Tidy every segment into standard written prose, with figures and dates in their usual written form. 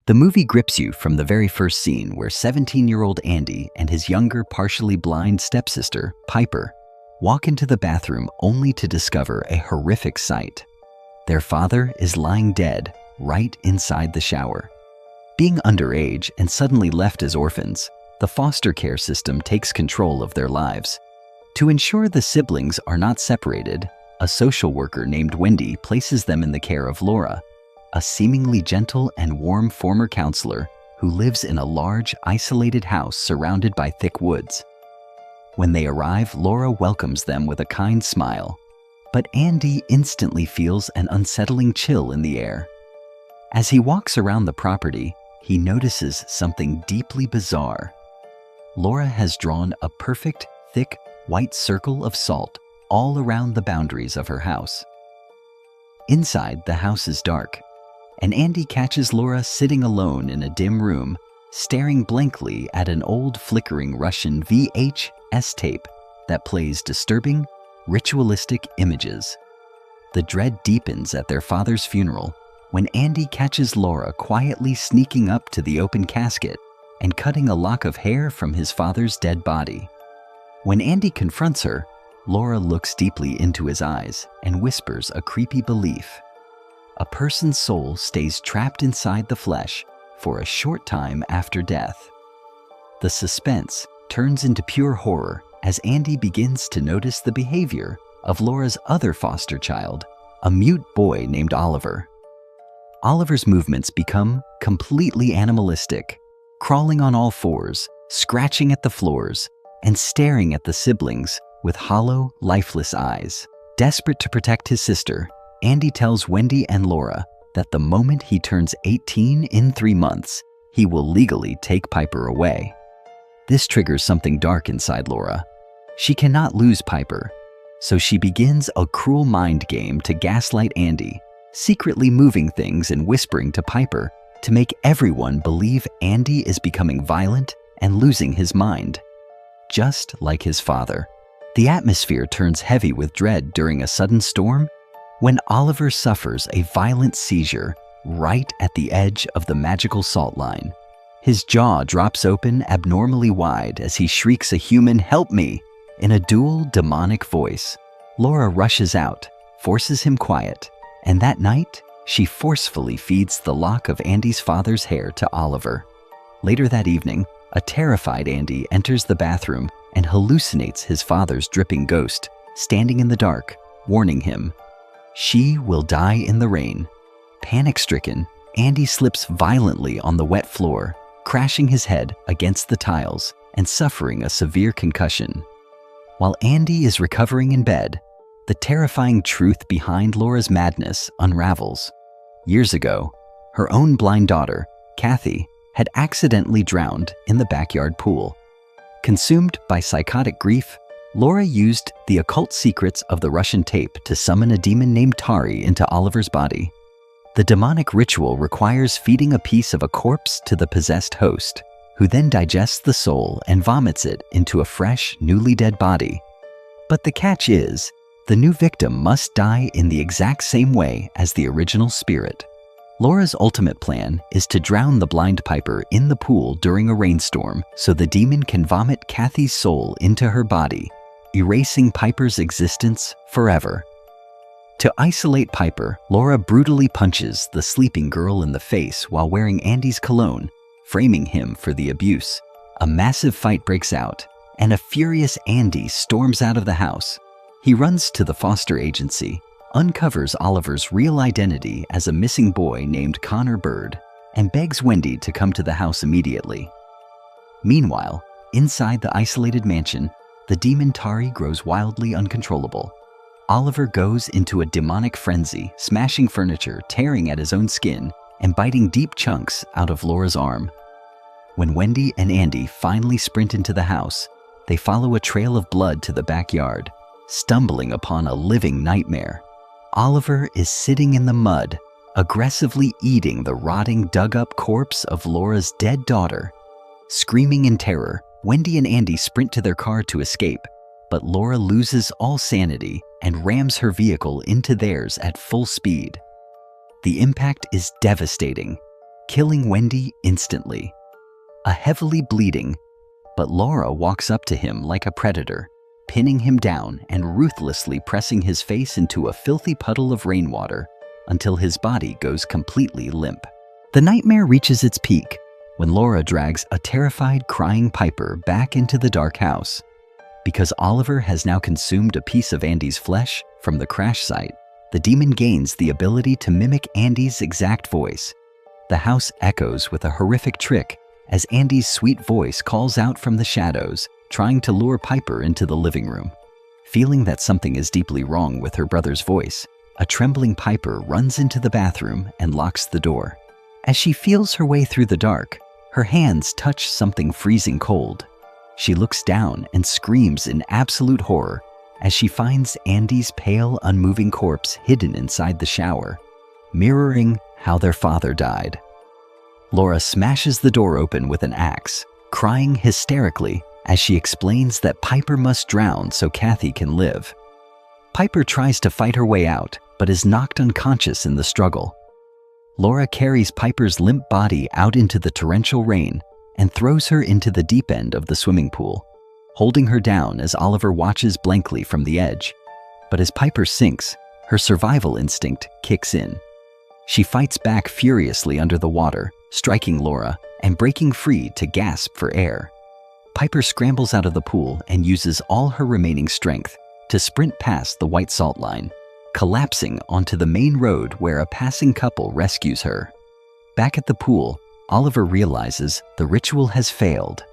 The movie grips you from the very first scene where 17-year-old Andy and his younger, partially blind stepsister, Piper, walk into the bathroom only to discover a horrific sight. Their father is lying dead right inside the shower. Being underage and suddenly left as orphans, the foster care system takes control of their lives. To ensure the siblings are not separated, a social worker named Wendy places them in the care of Laura, a seemingly gentle and warm former counselor who lives in a large, isolated house surrounded by thick woods. When they arrive, Laura welcomes them with a kind smile, but Andy instantly feels an unsettling chill in the air. As he walks around the property, he notices something deeply bizarre. Laura has drawn a perfect, thick, white circle of salt all around the boundaries of her house. Inside, the house is dark, and Andy catches Laura sitting alone in a dim room, staring blankly at an old flickering Russian VHS tape that plays disturbing, ritualistic images. The dread deepens at their father's funeral when Andy catches Laura quietly sneaking up to the open casket and cutting a lock of hair from his father's dead body. When Andy confronts her, Laura looks deeply into his eyes and whispers a creepy belief. A person's soul stays trapped inside the flesh for a short time after death. The suspense turns into pure horror as Andy begins to notice the behavior of Laura's other foster child, a mute boy named Oliver. Oliver's movements become completely animalistic, crawling on all fours, scratching at the floors, and staring at the siblings with hollow, lifeless eyes. Desperate to protect his sister, Andy tells Wendy and Laura that the moment he turns 18 in 3 months, he will legally take Piper away. This triggers something dark inside Laura. She cannot lose Piper, so she begins a cruel mind game to gaslight Andy, secretly moving things and whispering to Piper to make everyone believe Andy is becoming violent and losing his mind. Just like his father, the atmosphere turns heavy with dread during a sudden storm when Oliver suffers a violent seizure right at the edge of the magical salt line. His jaw drops open abnormally wide as he shrieks a human "help me" in a dual demonic voice. Laura rushes out, forces him quiet, and that night, she forcefully feeds the lock of Andy's father's hair to Oliver. Later that evening, a terrified Andy enters the bathroom and hallucinates his father's dripping ghost, standing in the dark, warning him. She will die in the rain. Panic-stricken, Andy slips violently on the wet floor, crashing his head against the tiles and suffering a severe concussion. While Andy is recovering in bed, the terrifying truth behind Laura's madness unravels. Years ago, her own blind daughter, Cathy, had accidentally drowned in the backyard pool. Consumed by psychotic grief, Laura used the occult secrets of the Russian tape to summon a demon named Tari into Oliver's body. The demonic ritual requires feeding a piece of a corpse to the possessed host, who then digests the soul and vomits it into a fresh, newly dead body. But the catch is, the new victim must die in the exact same way as the original spirit. Laura's ultimate plan is to drown the blind Piper in the pool during a rainstorm so the demon can vomit Cathy's soul into her body, erasing Piper's existence forever. To isolate Piper, Laura brutally punches the sleeping girl in the face while wearing Andy's cologne, framing him for the abuse. A massive fight breaks out, and a furious Andy storms out of the house. He runs to the foster agency, uncovers Oliver's real identity as a missing boy named Connor Bird, and begs Wendy to come to the house immediately. Meanwhile, inside the isolated mansion, the demon Tari grows wildly uncontrollable. Oliver goes into a demonic frenzy, smashing furniture, tearing at his own skin, and biting deep chunks out of Laura's arm. When Wendy and Andy finally sprint into the house, they follow a trail of blood to the backyard, stumbling upon a living nightmare. Oliver is sitting in the mud, aggressively eating the rotting, dug-up corpse of Laura's dead daughter. Screaming in terror, Wendy and Andy sprint to their car to escape, but Laura loses all sanity and rams her vehicle into theirs at full speed. The impact is devastating. killing Wendy instantly. A heavily bleeding, but Laura walks up to him like a predator, pinning him down and ruthlessly pressing his face into a filthy puddle of rainwater until his body goes completely limp. The nightmare reaches its peak when Laura drags a terrified, crying Piper back into the dark house. Because Oliver has now consumed a piece of Andy's flesh from the crash site, the demon gains the ability to mimic Andy's exact voice. The house echoes with a horrific trick as Andy's sweet voice calls out from the shadows, trying to lure Piper into the living room. Feeling that something is deeply wrong with her brother's voice, a trembling Piper runs into the bathroom and locks the door. As she feels her way through the dark, her hands touch something freezing cold. She looks down and screams in absolute horror as she finds Andy's pale, unmoving corpse hidden inside the shower, mirroring how their father died. Laura smashes the door open with an axe, crying hysterically as she explains that Piper must drown so Cathy can live. Piper tries to fight her way out, but is knocked unconscious in the struggle. Laura carries Piper's limp body out into the torrential rain and throws her into the deep end of the swimming pool, holding her down as Oliver watches blankly from the edge. But as Piper sinks, her survival instinct kicks in. She fights back furiously under the water, striking Laura and breaking free to gasp for air. Piper scrambles out of the pool and uses all her remaining strength to sprint past the white salt line, collapsing onto the main road where a passing couple rescues her. Back at the pool, Oliver realizes the ritual has failed.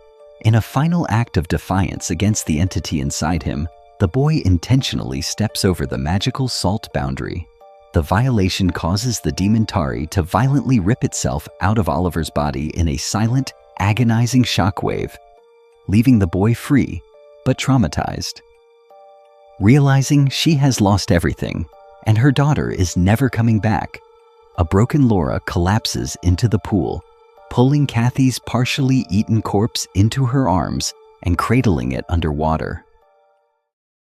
In a final act of defiance against the entity inside him, the boy intentionally steps over the magical salt boundary. The violation causes the demon Tari to violently rip itself out of Oliver's body in a silent, agonizing shockwave, leaving the boy free, but traumatized. Realizing she has lost everything, and her daughter is never coming back, a broken Laura collapses into the pool, pulling Cathy's partially eaten corpse into her arms and cradling it underwater.